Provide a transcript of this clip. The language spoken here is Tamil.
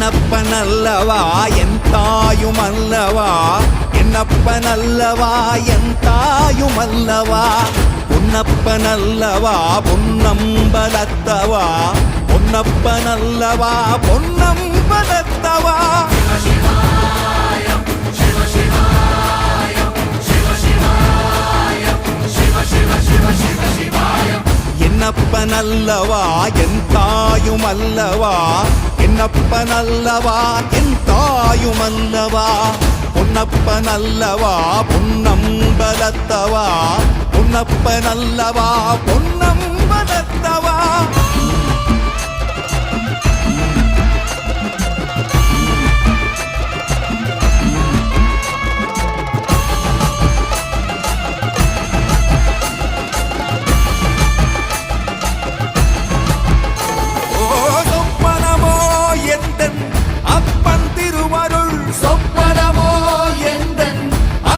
என்னப்பனல்லவா என் தாயுமல்லவா, என்னப்பனல்லவா என் தாயுமல்லவா, பொன்னப்பனல்லவா பொன்னம்பலத்தவா, பொன்னப்பனல்லவா பொன்னம்பலத்தவா. என்னப்பனல்லவா என் தாயுமல்லவா, என்னப்பனல்லவா என் தாயுமல்லவா, பொன்னப்பனல்லவா பொன்னம்பலத்தவா, பொன்னப்பனல்லவா பொன்னம்பலத்தவா.